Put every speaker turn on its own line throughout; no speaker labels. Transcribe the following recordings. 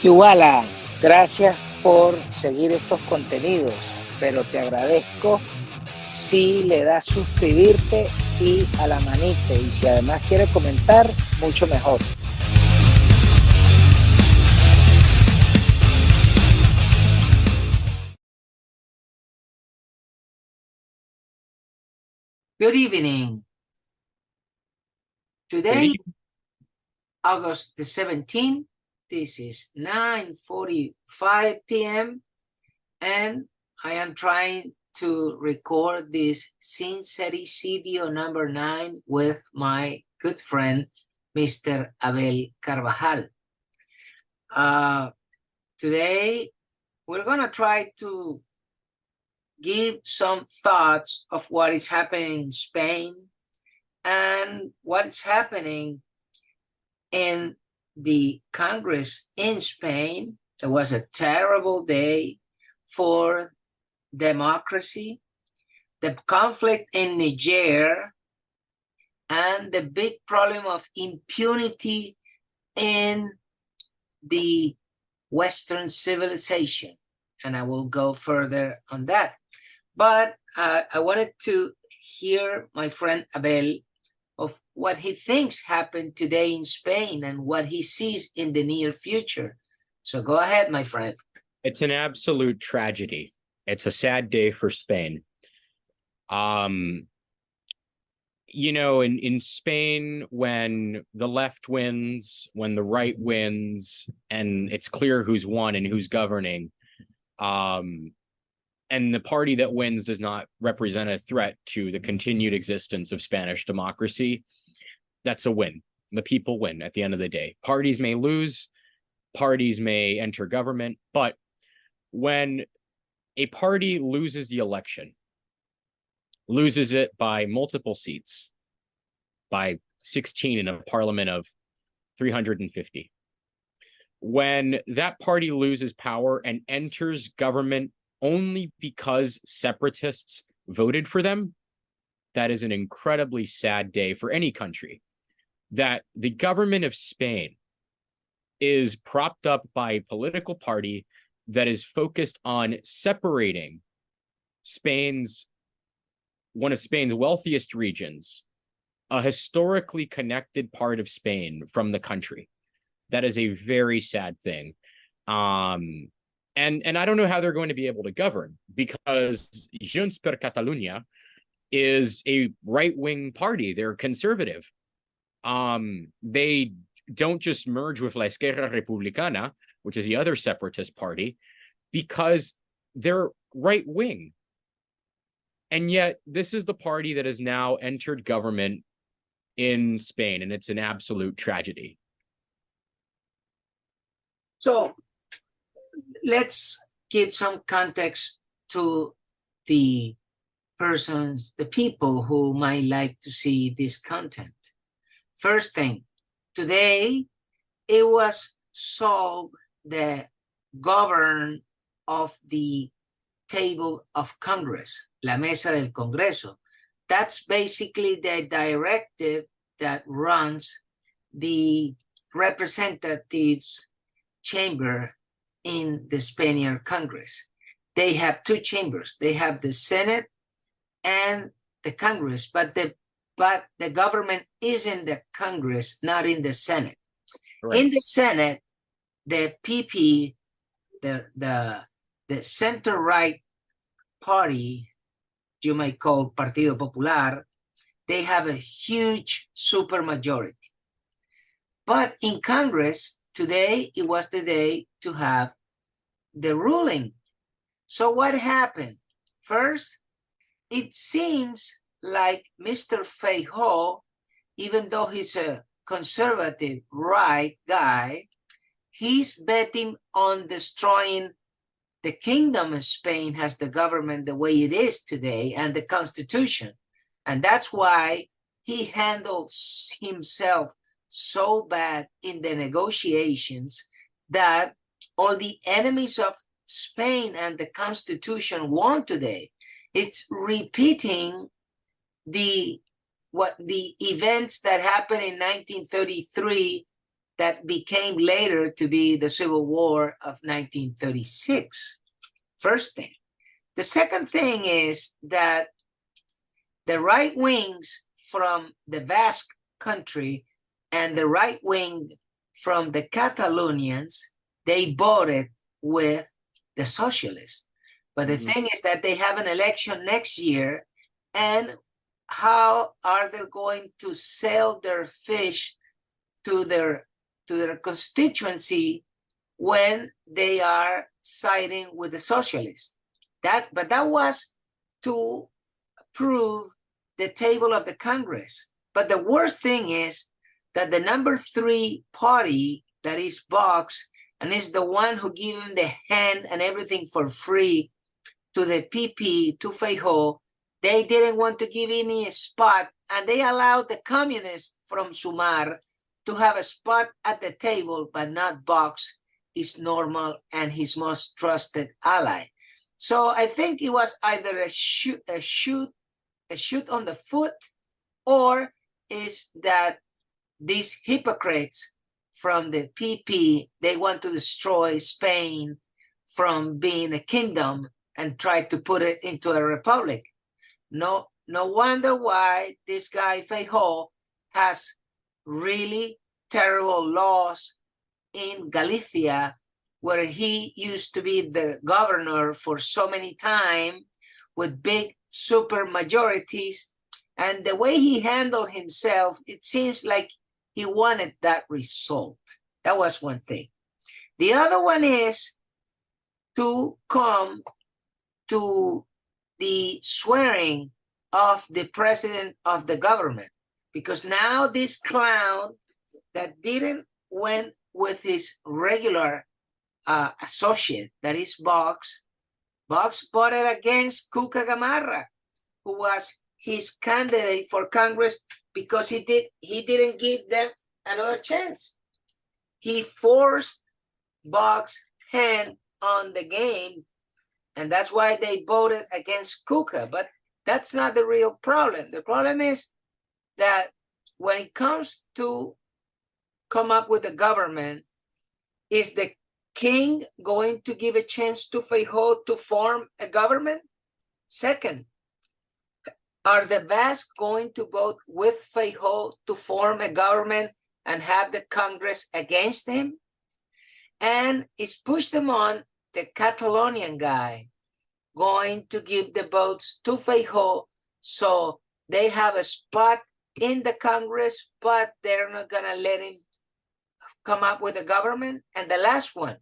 Yuvala, gracias por seguir estos contenidos, pero te agradezco si le das suscribirte y a la manito, y si además quiere comentar, mucho mejor.
Good evening. Today, August the 17th, this is 9:45 p.m. and I am trying to record this Sincericidio number 9 with my good friend, Mr. Abel Carvajal. Today, we're going to try to give some thoughts of what is happening in Spain and what is happening in the Congress in Spain. It was a terrible day for democracy, the conflict in Niger, and the big problem of impunity in the Western civilization. And I will go further on that. But I wanted to hear my friend Abel of what he thinks happened today in Spain and what he sees in the near future. So go ahead, my friend.
It's an absolute tragedy. It's a sad day for Spain. You know, in Spain, when the left wins, when the right wins, and it's clear who's won and who's governing, and the party that wins does not represent a threat to the continued existence of Spanish democracy, that's a win. The people win at the end of the day. Parties may lose, parties may enter government, but when a party loses the election, loses it by multiple seats, by 16 in a parliament of 350, when that party loses power and enters government only because separatists voted for them, that is an incredibly sad day for any country. That the government of Spain is propped up by a political party that is focused on separating one of Spain's wealthiest regions, a historically connected part of Spain, from the country. That is a very sad thing. And I don't know how they're going to be able to govern, because Junts per Catalunya is a right-wing party. They're conservative. They don't just merge with La Esquerra Republicana, which is the other separatist party, because they're right-wing. And yet this is the party that has now entered government in Spain, and it's an absolute tragedy.
So let's give some context to the people who might like to see this content. First thing, today it was solved the govern of the table of Congress, la mesa del Congreso. That's basically the directive that runs the representatives chamber in the Spanish Congress. They have two chambers. They have the Senate and the Congress, but the government is in the Congress, not in the Senate. Right. In the Senate, the PP, the center-right party, you might call Partido Popular, they have a huge supermajority. But in Congress, today, it was the day to have the ruling. So what happened? First, it seems like Mr. Feijóo, even though he's a conservative right guy, he's betting on destroying the kingdom of Spain as the government the way it is today and the constitution. And that's why he handles himself so bad in the negotiations that all the enemies of Spain and the constitution won today. It's repeating the events that happened in 1933 that became later to be the Civil War of 1936. First thing. The second thing is that the right wings from the Basque country and the right wing from the Catalonians, they voted with the socialists. But the thing is that they have an election next year, and how are they going to sell their fish to their constituency when they are siding with the socialists? But that was to prove the table of the Congress. But the worst thing is that the number 3 party, that is Vox, and is the one who gave him the hand and everything for free to the PP, to Feijóo, they didn't want to give any spot, and they allowed the communists from Sumar to have a spot at the table, but not Vox, his normal and his most trusted ally. So I think it was either a shoot on the foot, or is that these hypocrites from the PP, they want to destroy Spain from being a kingdom and try to put it into a republic. No wonder why this guy Feijóo has really terrible laws in Galicia, where he used to be the governor for so many time with big super majorities. And the way he handled himself, it seems like he wanted that result. That was one thing. The other one is to come to the swearing of the president of the government, because now this clown that didn't went with his regular associate, that is Vox voted against Cuca Gamarra, who was his candidate for Congress, because he didn't give them another chance. He forced Vox's hand on the game, and that's why they voted against Cuca. But that's not the real problem. The problem is that when it comes to come up with a government, is the king going to give a chance to Feijóo to form a government? Second, are the Basques going to vote with Feijóo to form a government and have the Congress against him? And is Puigdemont, the Catalonian guy, going to give the votes to Feijóo so they have a spot in the Congress, but they're not going to let him come up with a government? And the last one,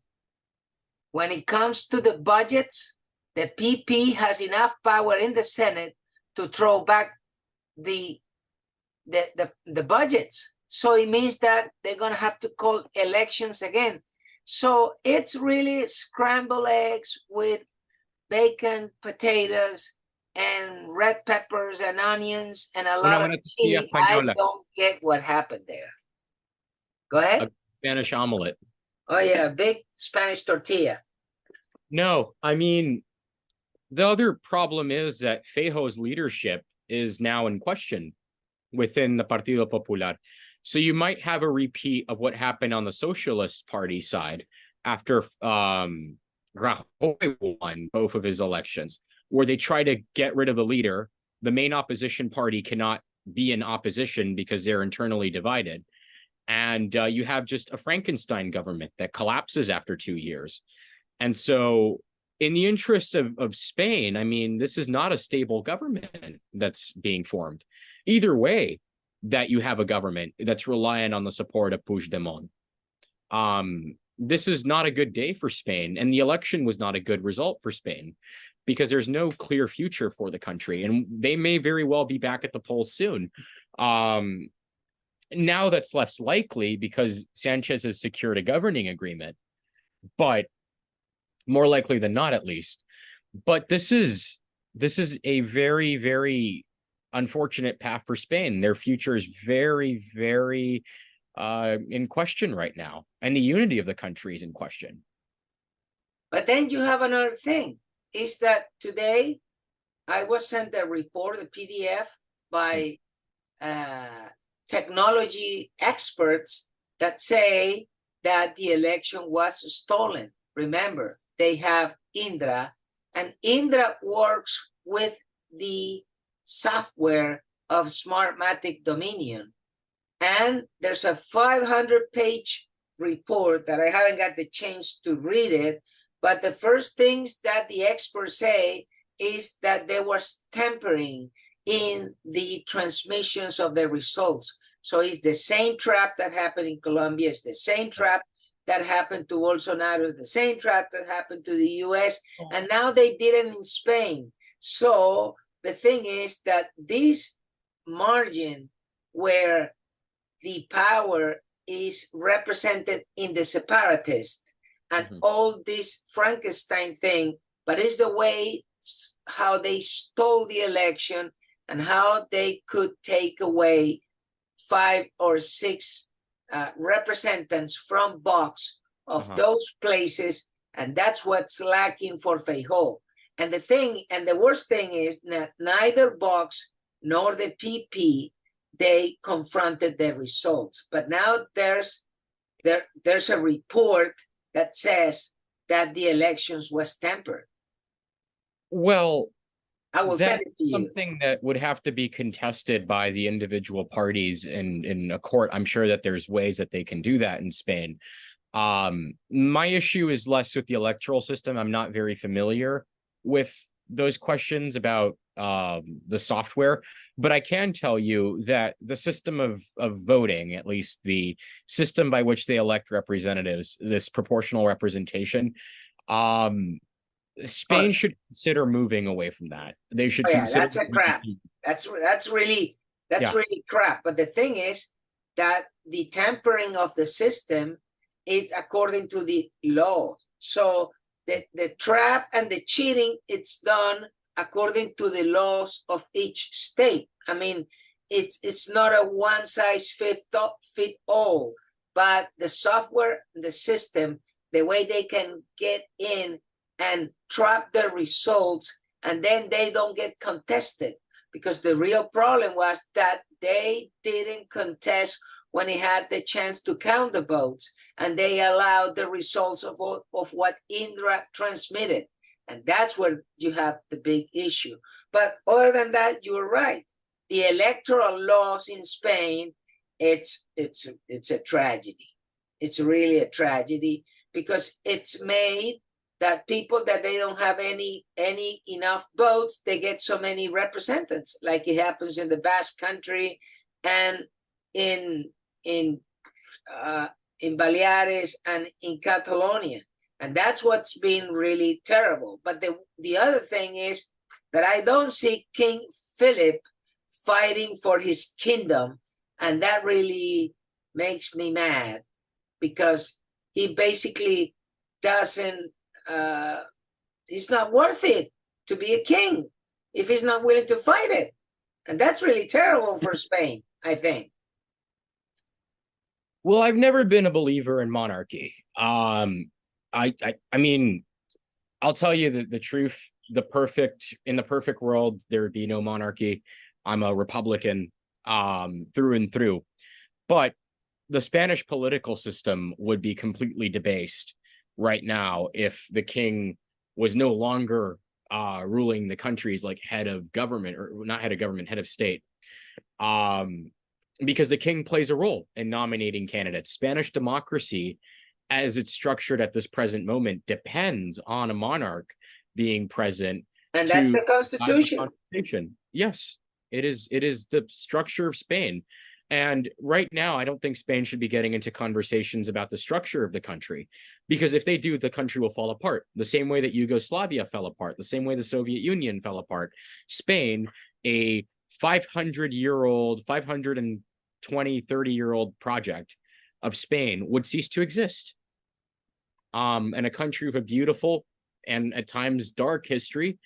when it comes to the budgets, the PP has enough power in the Senate to throw back the budgets. So it means that they're going to have to call elections again. So it's really scrambled eggs with bacon, potatoes, and red peppers and onions and a lot of chili. I don't get what happened there. Go ahead.
A Spanish omelet.
Oh yeah, big Spanish tortilla.
No, I mean, the other problem is that Feijóo's leadership is now in question within the Partido Popular. So you might have a repeat of what happened on the Socialist Party side after Rajoy won both of his elections, where they try to get rid of the leader. The main opposition party cannot be in opposition because they're internally divided. And you have just a Frankenstein government that collapses after 2 years. And so in the interest of Spain, I mean, this is not a stable government that's being formed. Either way, that you have a government that's reliant on the support of Puigdemont. This is not a good day for Spain, and the election was not a good result for Spain because there's no clear future for the country, and they may very well be back at the polls soon. Now that's less likely because Sanchez has secured a governing agreement, but more likely than not, at least. But this is a very, very unfortunate path for Spain. Their future is very, very in question right now, and the unity of the country is in question.
But then you have another thing, is that today I was sent a report, a PDF by technology experts that say that the election was stolen. Remember, they have Indra, and Indra works with the software of Smartmatic Dominion. And there's a 500-page report that I haven't got the chance to read it, but the first things that the experts say is that there was tampering in the transmissions of the results. So it's the same trap that happened in Colombia, it's the same trap that happened to Bolsonaro, it's the same trap that happened to the US, and now they did it in Spain. So the thing is that this margin where the power is represented in the separatist and all this Frankenstein thing, but it's the way how they stole the election and how they could take away 5 or 6 representatives from Vox of those places, and that's what's lacking for Feijóo. And the thing, and the worst thing is that neither Vox nor the PP, they confronted the results. But now there's a report that says that the elections was tampered.
Well,
I will send
that's
it to you.
something that would have to be contested by the individual parties in a court. I'm sure that there's ways that they can do that in Spain. My issue is less with the electoral system. I'm not very familiar with those questions about the software, but I can tell you that the system of voting, at least the system by which they elect representatives, this proportional representation, Spain should consider moving away from that. They should consider
that's a crap. That's really crap. But the thing is that the tampering of the system is according to the law. So the trap and the cheating, it's done according to the laws of each state. I mean, it's not a one size fit all, but the software, the system, the way they can get in and trap the results, and then they don't get contested, because the real problem was that they didn't contest when he had the chance to count the votes, and they allowed the results of what Indra transmitted. And that's where you have the big issue. But other than that, you're right. The electoral laws in Spain, it's a tragedy. It's really a tragedy, because it's made that people that they don't have any enough votes, they get so many representatives, like it happens in the Basque Country and in Baleares and in Catalonia. And that's what's been really terrible. But the other thing is that I don't see King Philip fighting for his kingdom, and that really makes me mad, because he basically doesn't, he's not worth it to be a king if he's not willing to fight it. And that's really terrible for Spain, I think.
Well, I've never been a believer in monarchy. I mean, I'll tell you the truth. In the perfect world, there would be no monarchy. I'm a Republican through and through. But the Spanish political system would be completely debased right now if the king was no longer ruling the country's like head of government, or not head of government, head of state. Because the king plays a role in nominating candidates. Spanish democracy, as it's structured at this present moment, depends on a monarch being present.
And that's the Constitution.
Yes, it is the structure of Spain. And right now, I don't think Spain should be getting into conversations about the structure of the country, because if they do, the country will fall apart. The same way that Yugoslavia fell apart, the same way the Soviet Union fell apart. Spain, a 500-year-old, 520, 30-year-old project of Spain, would cease to exist. And a country with a beautiful and at times dark history,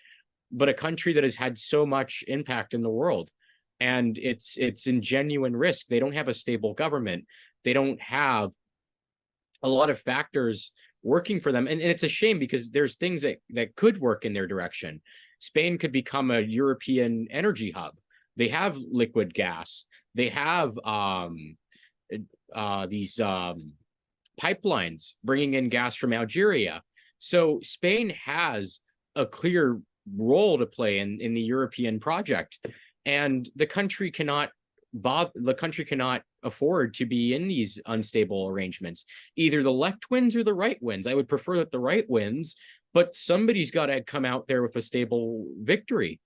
but a country that has had so much impact in the world. And it's in genuine risk. They don't have a stable government. They don't have a lot of factors working for them. And it's a shame, because there's things that could work in their direction. Spain could become a European energy hub. They have liquid gas. They have pipelines bringing in gas from Algeria. So Spain has a clear role to play in the European project, and the country cannot afford to be in these unstable arrangements. Either the left wins or the right wins. I would prefer that the right wins, but somebody's got to come out there with a stable victory.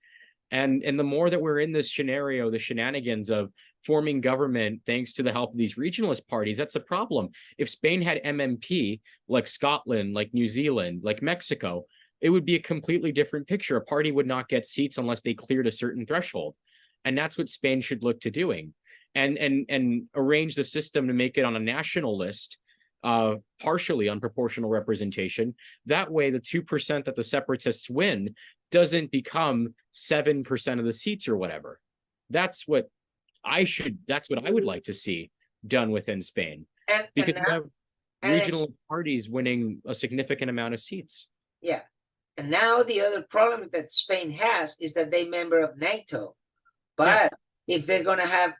And the more that we're in this scenario, the shenanigans of forming government thanks to the help of these regionalist parties, that's a problem. If Spain had MMP, like Scotland, like New Zealand, like Mexico, it would be a completely different picture. A party would not get seats unless they cleared a certain threshold. And that's what Spain should look to doing. And arrange the system to make it on a national list, partially on proportional representation. That way, the 2% that the separatists win doesn't become 7% of the seats or whatever. That's what I would like to see done within Spain. Because you have regional parties winning a significant amount of seats.
Yeah. And now the other problem that Spain has is that they're member of NATO. But if they're going to have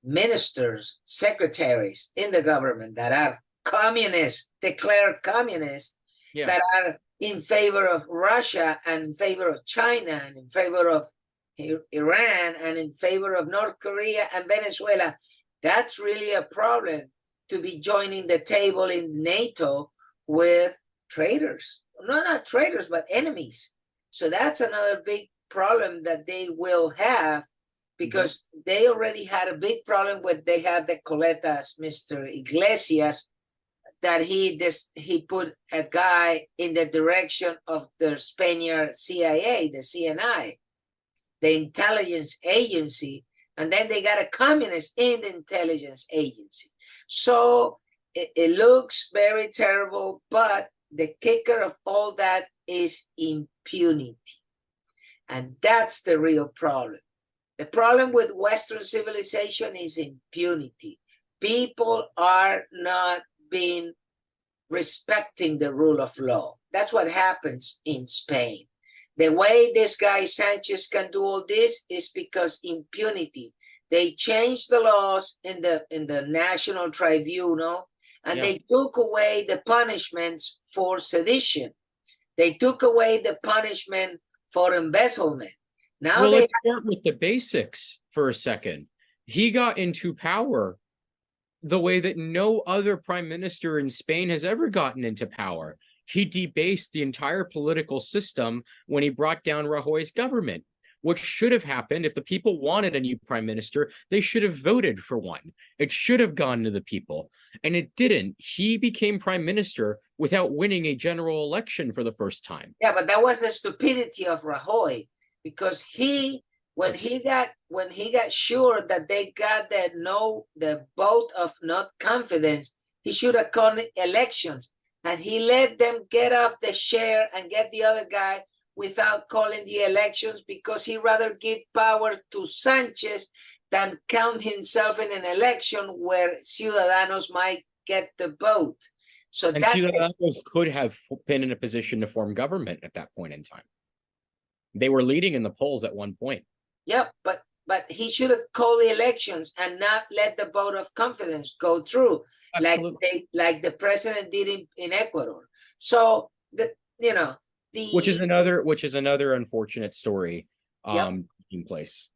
ministers, secretaries in the government that are communists, declared communists, that are in favor of Russia and in favor of China and in favor of Iran and in favor of North Korea and Venezuela, that's really a problem to be joining the table in NATO with traitors. No, not traitors, but enemies. So that's another big problem that they will have, because they already had a big problem with, they had the coletas, Mr. Iglesias, that he put a guy in the direction of the Spaniard CIA, the CNI, the intelligence agency, and then they got a communist in the intelligence agency. So it looks very terrible, but the kicker of all that is impunity. And that's the real problem. The problem with Western civilization is impunity. People are not respecting the rule of law. That's what happens in Spain. The way this guy Sanchez can do all this is because impunity. They changed the laws in the National Tribunal, and they took away the punishments for sedition. They took away the punishment for embezzlement. Now
let's start with the basics for a second. He got into power the way that no other prime minister in Spain has ever gotten into power. He debased the entire political system when he brought down Rajoy's government. What should have happened, if the people wanted a new prime minister, they should have voted for one. It should have gone to the people, and it didn't. He became prime minister without winning a general election for the first time.
Yeah, but that was the stupidity of Rajoy, because when he got sure that they got the vote of not confidence, he should have called elections, and he let them get off the chair and get the other guy without calling the elections, because he rather give power to Sanchez than count himself in an election where Ciudadanos might get the vote. So
and Ciudadanos could have been in a position to form government at that point in time. They were leading in the polls at one point.
Yeah, but he should have called the elections and not let the vote of confidence go through, like the president did in Ecuador. So which is
another unfortunate story taking place.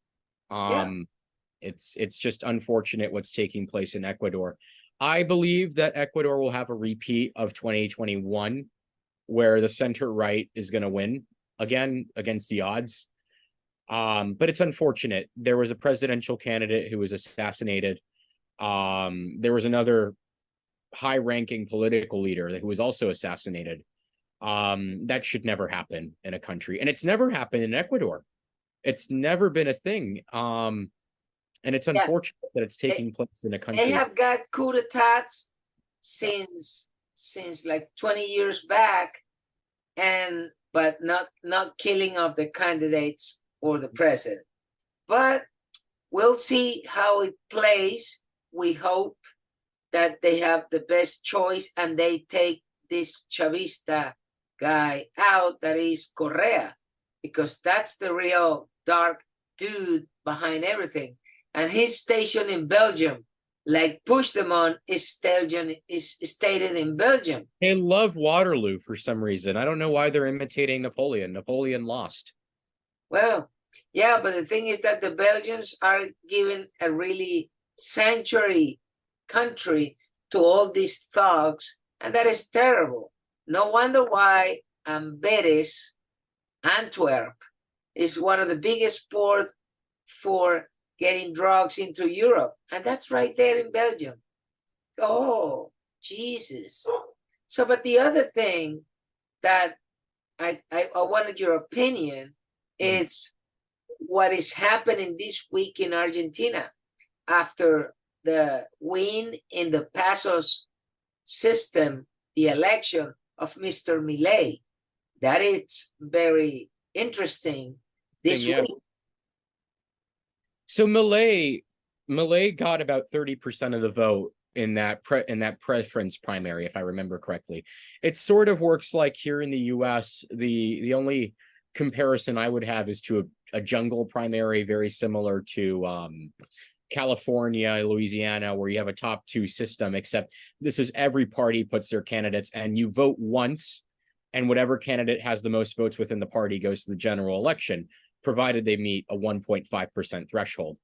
It's just unfortunate what's taking place in Ecuador. I believe that Ecuador will have a repeat of 2021, where the center right is going to win again against the odds. But it's unfortunate. There was a presidential candidate who was assassinated. There was another high-ranking political leader who was also assassinated. That should never happen in a country, and it's never happened in Ecuador. It's never been a thing. And it's unfortunate that it's taking place in a country.
They have got coup d'etats since like 20 years back, but not killing of the candidates or the president. But we'll see how it plays. We hope that they have the best choice and they take this Chavista guy out, that is Correa, because that's the real dark dude behind everything. And he's stationed in Belgium. like Puigdemont is stated in Belgium.
They love Waterloo for some reason. I don't know why they're imitating Napoleon. Napoleon lost.
Well, yeah, but the thing is that the Belgians are given a really sanctuary country to all these thugs, and that is terrible. No wonder why Amberes, Antwerp, is one of the biggest ports for getting drugs into Europe, and that's right there in Belgium. Oh, Jesus. So, but the other thing that I wanted your opinion is what is happening this week in Argentina after the win in the PASO's system, the election of Mr. Milei. That is very interesting this week.
So Milei got about 30% of the vote in that preference primary, if I remember correctly. It sort of works like here in the US. The only comparison I would have is to a jungle primary, very similar to California, Louisiana, where you have a top two system, except this is every party puts their candidates and you vote once, and whatever candidate has the most votes within the party goes to the general election, provided they meet a 1.5% threshold.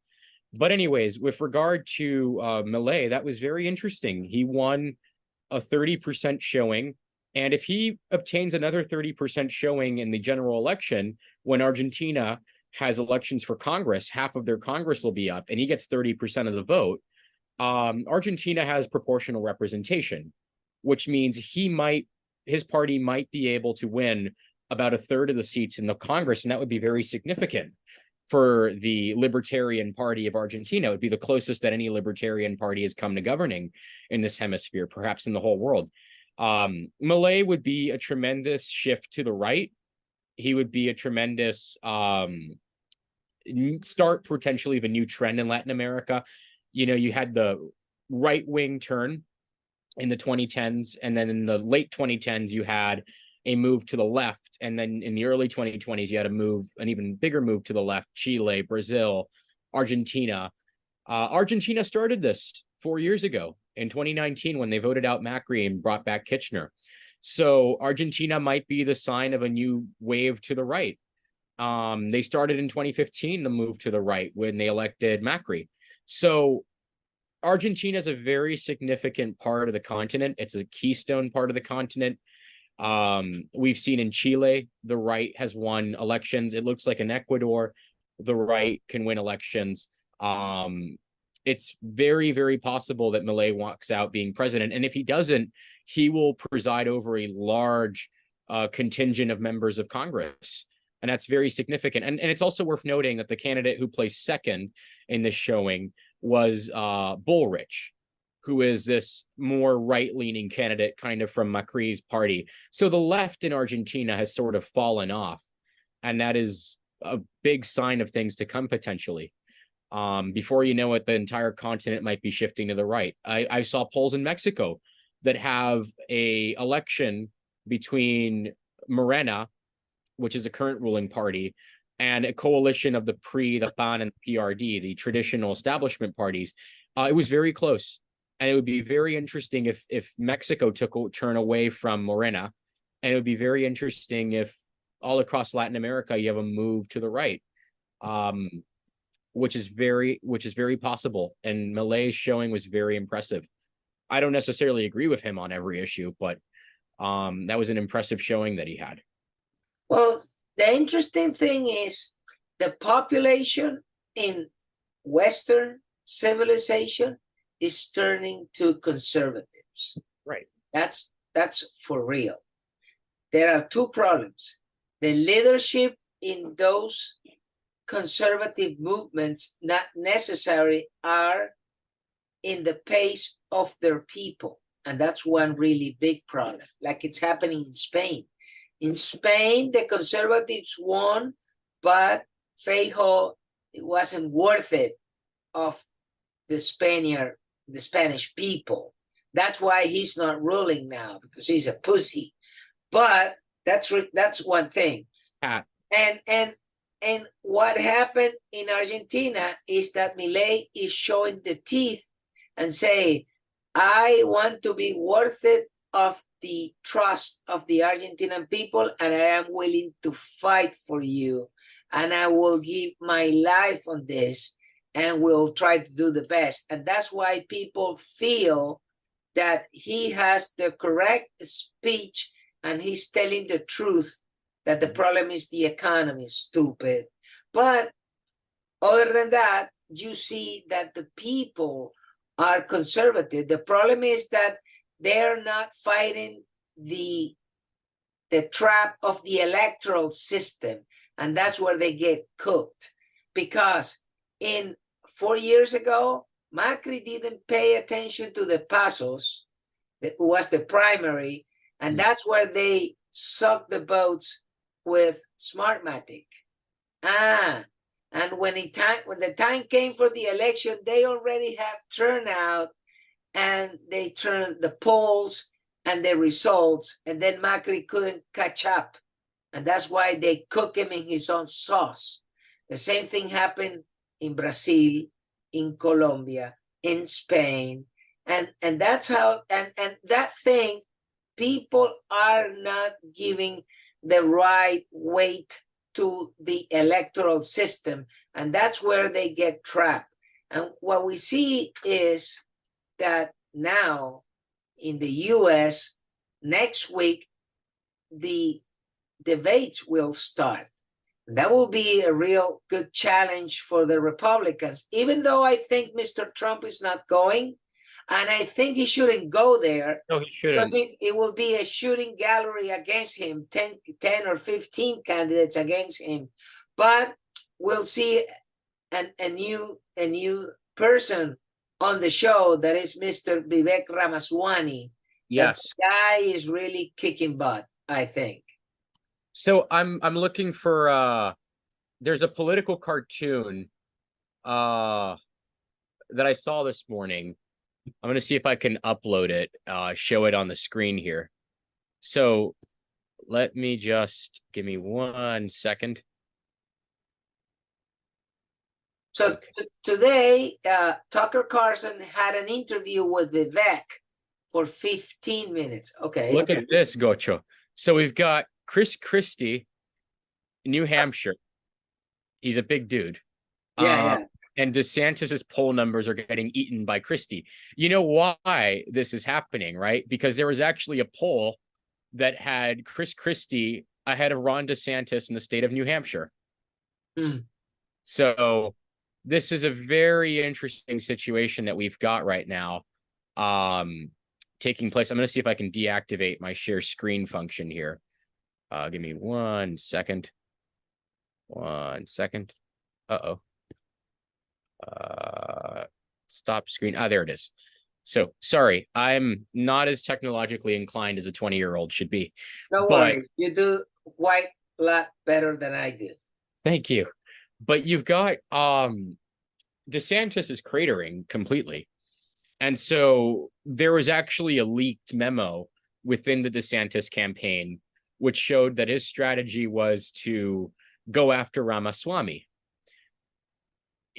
But anyways, with regard to Milei, that was very interesting. He won a 30% showing. And if he obtains another 30% showing in the general election, when Argentina has elections for Congress, half of their Congress will be up, and he gets 30% of the vote. Argentina has proportional representation, which means his party might be able to win about a third of the seats in the Congress, and that would be very significant for the Libertarian Party of Argentina. It would be the closest that any Libertarian Party has come to governing in this hemisphere, perhaps in the whole world. Milei would be a tremendous shift to the right. He would be a tremendous start potentially of a new trend in Latin America. You know, you had the right-wing turn in the 2010s, and then in the late 2010s, you had a move to the left. And then in the early 2020s, you had an even bigger move to the left: Chile, Brazil, Argentina. Argentina started this 4 years ago in 2019 when they voted out Macri and brought back Kirchner. So Argentina might be the sign of a new wave to the right. They started in 2015, the move to the right, when they elected Macri. So Argentina is a very significant part of the continent. It's a keystone part of the continent. We've seen in Chile, the right has won elections. It looks like in Ecuador, the right can win elections. It's very, very possible that Milei walks out being president. And if he doesn't, he will preside over a large contingent of members of Congress. And that's very significant. And it's also worth noting that the candidate who placed second in this showing was Bullrich, who is this more right-leaning candidate kind of from Macri's party. So the left in Argentina has sort of fallen off. And that is a big sign of things to come potentially. Before you know it, the entire continent might be shifting to the right. I saw polls in Mexico that have a election between Morena, which is the current ruling party, and a coalition of the PRI, the PAN, and the PRD, the traditional establishment parties. It was very close. And it would be very interesting if Mexico took a turn away from Morena. And it would be very interesting if all across Latin America, you have a move to the right, which is very possible. And Milei's showing was very impressive. I don't necessarily agree with him on every issue, but that was an impressive showing that he had.
Well, the interesting thing is the population in Western civilization is turning to conservatives.
Right.
That's for real. There are two problems. The leadership in those conservative movements not necessarily are in the pace of their people. And that's one really big problem, like it's happening in Spain. In Spain, the conservatives won, but Feijóo, it wasn't worth it of the Spanish people. That's why he's not ruling now, because he's a pussy. But that's one thing. And what happened in Argentina is that Milei is showing the teeth, and say, I want to be worth it of the trust of the Argentinian people, and I am willing to fight for you, and I will give my life on this, and will try to do the best. And that's why people feel that he has the correct speech and he's telling the truth, that the problem is the economy, stupid. But other than that, you see that the people are conservative. The problem is that they're not fighting the trap of the electoral system, and that's where they get cooked. Because 4 years ago, Macri didn't pay attention to the PASOs, that was the primary, and that's where they sucked the votes with Smartmatic. And when the time came for the election, they already had turnout, and they turned the polls and the results, and then Macri couldn't catch up. And that's why they cook him in his own sauce. The same thing happened in Brazil, in Colombia, in Spain. And that's how, and that thing, people are not giving the right weight to the electoral system, and that's where they get trapped. And what we see is that now in the US, next week, the debates will start. That will be a real good challenge for the Republicans, even though I think Mr. Trump is not going, and I think he shouldn't go there.
No, he shouldn't.
Because it will be a shooting gallery against him, 10 or 15 candidates against him. But we'll see a new person on the show, that is Mr. Vivek Ramaswamy.
Yes.
The guy is really kicking butt, I think.
So I'm looking for there's a political cartoon that I saw this morning. I'm going to see if I can upload it, show it on the screen here. So let me just give me 1 second.
So today, Tucker Carlson had an interview with Vivek for 15 minutes. Okay.
Look at this, Gocho. So we've got Chris Christie, New Hampshire. He's a big dude.
Yeah.
And DeSantis's poll numbers are getting eaten by Christie. You know why this is happening, right? Because there was actually a poll that had Chris Christie ahead of Ron DeSantis in the state of New Hampshire. So this is a very interesting situation that we've got right now taking place. I'm going to see if I can deactivate my share screen function here. Give me 1 second. 1 second. Uh-oh. Stop screen. There it is. So sorry, I'm not as technologically inclined as a 20-year-old should be.
No worries. You do quite a lot better than I do.
Thank you. But you've got DeSantis is cratering completely. And so there was actually a leaked memo within the DeSantis campaign which showed that his strategy was to go after Ramaswamy.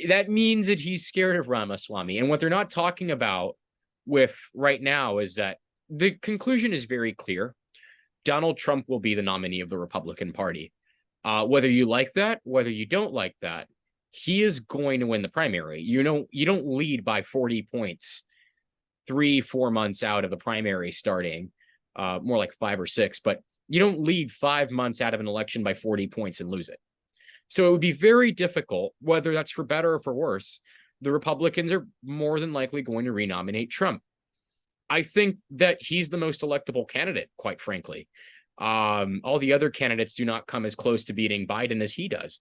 That means that he's scared of Ramaswamy. And what they're not talking about with right now is that the conclusion is very clear. Donald Trump will be the nominee of the Republican Party. Whether you like that, whether you don't like that, he is going to win the primary. You don't lead by 40 points 3-4 months out of the primary starting, more like 5 or 6, but you don't lead 5 months out of an election by 40 points and lose it. So it would be very difficult, whether that's for better or for worse. The Republicans are more than likely going to renominate Trump. I think that he's the most electable candidate, quite frankly. All the other candidates do not come as close to beating Biden as he does.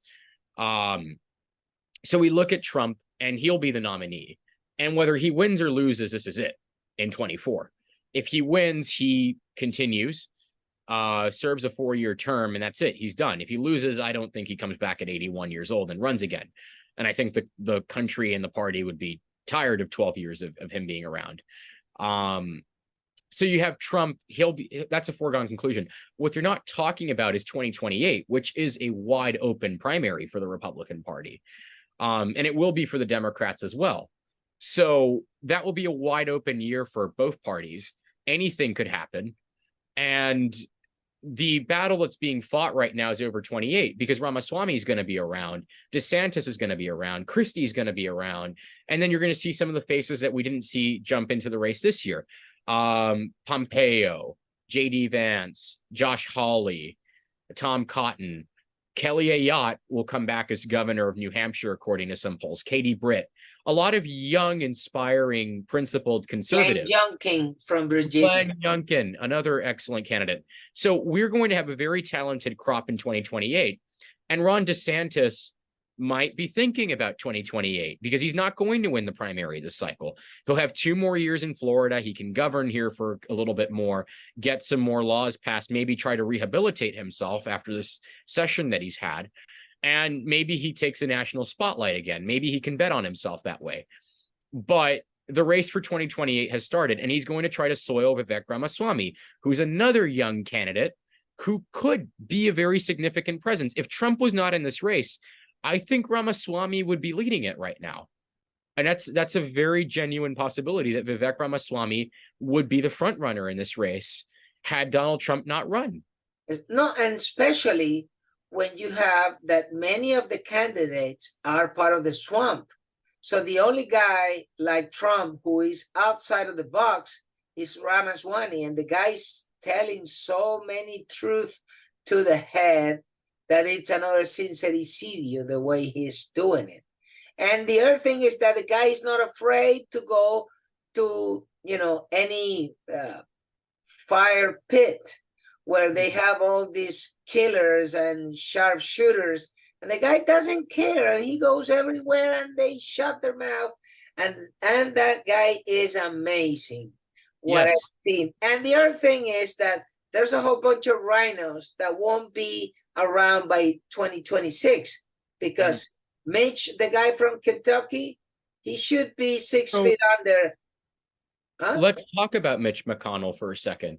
So we look at Trump, and he'll be the nominee. And whether he wins or loses, this is it in 24. If he wins, he continues, serves a 4-year term, and that's it. He's done. If he loses, I don't think he comes back at 81 years old and runs again. And I think the country and the party would be tired of 12 years of him being around. So you have Trump, that's a foregone conclusion. What they're not talking about is 2028, which is a wide open primary for the Republican Party. And it will be for the Democrats as well. So that will be a wide open year for both parties. Anything could happen. And the battle that's being fought right now is over 28 because Ramaswamy is going to be around, DeSantis is going to be around, Christie is going to be around, and then you're going to see some of the faces that we didn't see jump into the race this year. Pompeo, J.D. Vance, Josh Hawley, Tom Cotton, Kelly Ayotte will come back as governor of New Hampshire, according to some polls. Katie Britt, a lot of young, inspiring, principled conservatives.
Glenn Youngkin from Virginia.
Glenn Youngkin, another excellent candidate. So we're going to have a very talented crop in 2028. And Ron DeSantis might be thinking about 2028 because he's not going to win the primary this cycle. He'll have 2 more years in Florida. He can govern here for a little bit more, get some more laws passed, maybe try to rehabilitate himself after this session that he's had. And maybe he takes a national spotlight again. Maybe he can bet on himself that way. But the race for 2028 has started, and he's going to try to soil Vivek Ramaswamy, who's another young candidate who could be a very significant presence. If Trump was not in this race, I think Ramaswamy would be leading it right now. And that's a very genuine possibility that Vivek Ramaswamy would be the front runner in this race had Donald Trump not run.
No, and especially when you have that many of the candidates are part of the swamp. So the only guy like Trump who is outside of the box is Ramaswamy, and the guy's telling so many truth to the head that it's another Sincericidio the way he's doing it. And the other thing is that the guy is not afraid to go to, any fire pit where they have all these killers and sharpshooters, and the guy doesn't care, and he goes everywhere and they shut their mouth. And that guy is amazing. What
Yes.
I've seen. And the other thing is that there's a whole bunch of rhinos that won't be around by 2026 because Mitch, the guy from Kentucky, he should be 6 feet under. Huh?
Let's talk about Mitch McConnell for a second.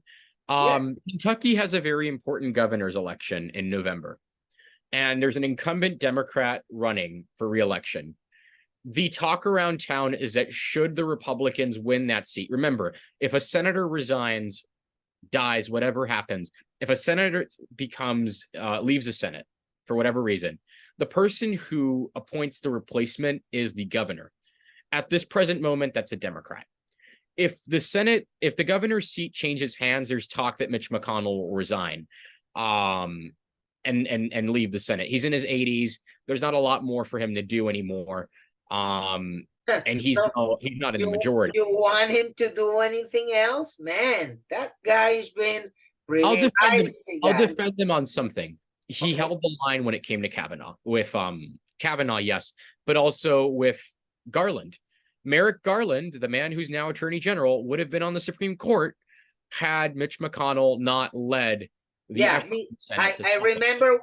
Yes.
Kentucky has a very important governor's election in November, and there's an incumbent Democrat running for re-election. The talk around town is that should the Republicans win that seat, remember, if a senator resigns, dies, whatever happens, if a senator leaves the Senate for whatever reason, the person who appoints the replacement is the governor. At this present moment, that's a Democrat. If the governor's seat changes hands, there's talk that Mitch McConnell will resign and leave the Senate. He's in his 80s. There's not a lot more for him to do anymore. And he's not in the majority.
You want him to do anything else? Man, that guy's been really
I'll defend him on something. He held the line when it came to Kavanaugh, with Kavanaugh, yes, but also with Garland. Merrick Garland, the man who's now Attorney General, would have been on the Supreme Court had Mitch McConnell not led the
I remember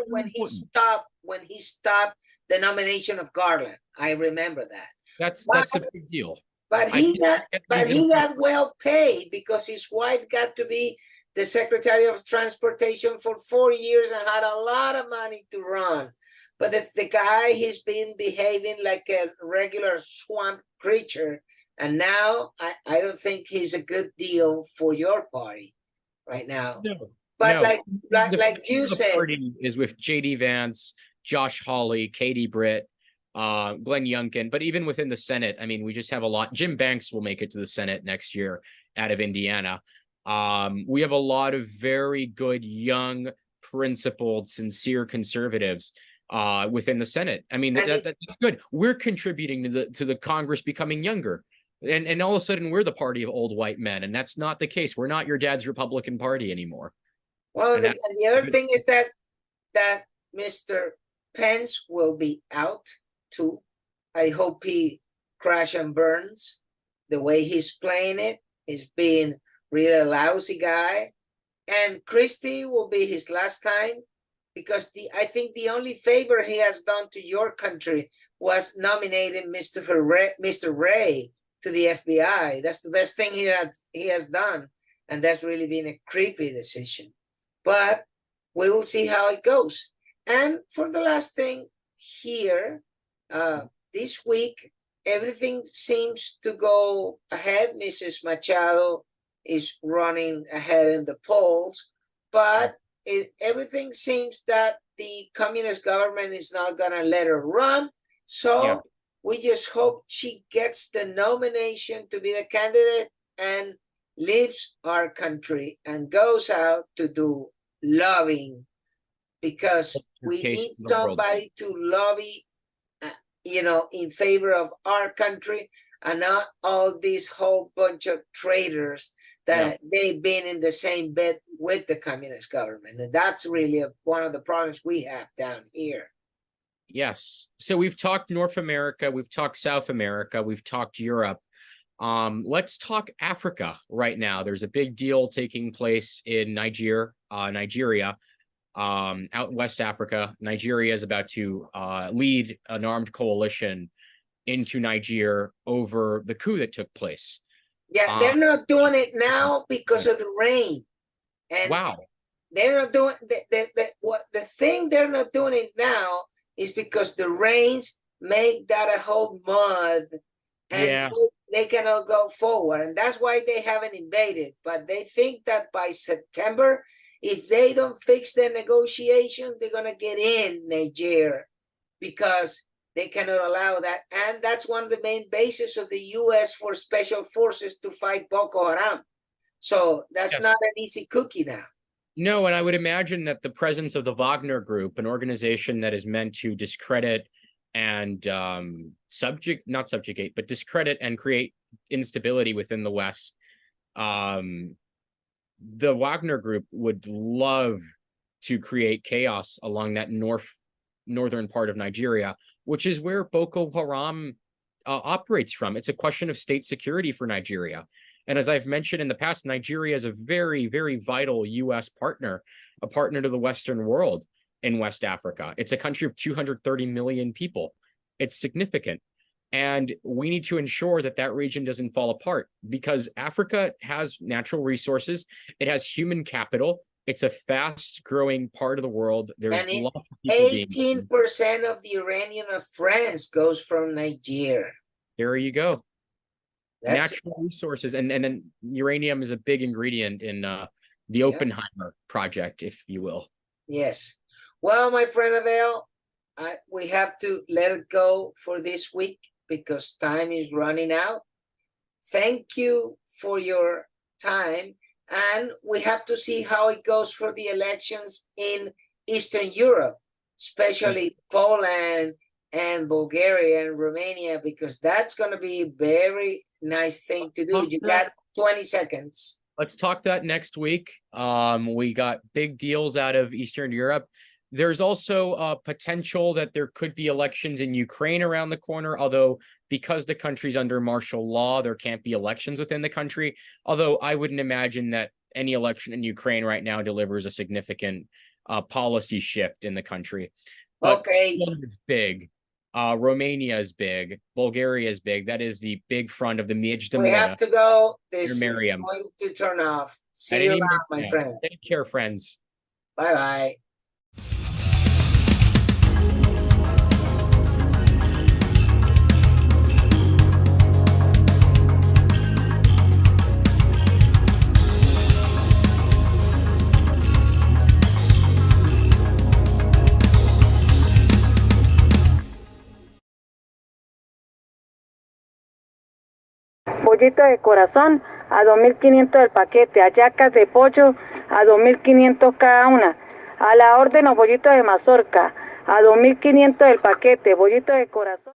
when he stopped the nomination of Garland. I remember that.
That's a big deal.
But he got well paid because his wife got to be the Secretary of Transportation for 4 years and had a lot of money to run. But if the guy, he's been behaving like a regular swamp creature, and now I don't think he's a good deal for your party right now.
No,
but
no.
like you said,
party is with J.D. Vance, Josh Hawley, Katie Britt, Glenn Youngkin. But even within the Senate, I mean, we just have a lot. Jim Banks will make it to the Senate next year out of Indiana. We have a lot of very good, young, principled, sincere conservatives within the Senate. I mean, that's good. We're contributing to the Congress becoming younger. And all of a sudden, we're the party of old white men. And that's not the case. We're not your dad's Republican Party anymore.
Well, the other thing is that Mr. Pence will be out too. I hope he crash and burns. The way he's playing it, he's being really a lousy guy. And Christie will be his last time, because I think the only favor he has done to your country was nominating Mr. Ray to the FBI. That's the best thing he has done. And that's really been a creepy decision. But we will see how it goes. And for the last thing here, this week, everything seems to go ahead. Mrs. Machado is running ahead in the polls, but everything seems that the communist government is not going to let her run. So we just hope she gets the nomination to be the candidate and leaves our country and goes out to do lobbying, because we need somebody to lobby, in favor of our country, and not all these whole bunch of traitors that they've been in the same bed with the communist government. And that's really one of the problems we have down here.
Yes. So we've talked North America, we've talked South America, we've talked Europe. Let's talk Africa right now. There's a big deal taking place in Nigeria, out in West Africa. Nigeria is about to lead an armed coalition into Niger over the coup that took place.
Yeah, they're not doing it now because of the rain. And
wow.
They're not doing the thing they're not doing it now is because the rains make that a whole mud, and they cannot go forward. And that's why they haven't invaded. But they think that by September, if they don't fix the negotiation, they're going to get in Niger, because they cannot allow that. And that's one of the main bases of the U.S. for special forces to fight Boko Haram. So that's not an easy cookie now.
No, and I would imagine that the presence of the Wagner Group, an organization that is meant to discredit and discredit and create instability within the West, the Wagner Group would love to create chaos along that northern part of Nigeria, which is where Boko Haram operates from. It's a question of state security for Nigeria. And as I've mentioned in the past, Nigeria is a very, very vital U.S. partner, a partner to the Western world in West Africa. It's a country of 230 million people. It's significant. And we need to ensure that that region doesn't fall apart, because Africa has natural resources. It has human capital. It's a fast-growing part of the world. There's lots of people
18% of the uranium of France goes from Nigeria.
There you go. Natural resources, and then uranium is a big ingredient in the Oppenheimer project, if you will.
Yes. Well, my friend Abel, we have to let it go for this week because time is running out. Thank you for your time, and we have to see how it goes for the elections in Eastern Europe, especially Poland and Bulgaria and Romania, because that's going to be a very nice thing to do. You got 20 seconds.
Let's talk that next week. We got big deals out of Eastern Europe. There's also a potential that there could be elections in Ukraine around the corner, although because the country's under martial law, there can't be elections within the country. Although I wouldn't imagine that any election in Ukraine right now delivers a significant policy shift in the country. But it's big. Romania is big. Bulgaria is big. That is the big front of the Mij.
We have to go. This is going to turn off. See you around, my friend.
Take care, friends.
Bye-bye.
Bollitos de corazón a 2.500 el paquete, hallacas de pollo a 2.500 cada una, a la orden los bollitos de mazorca a 2.500 el paquete, bollitos de corazón.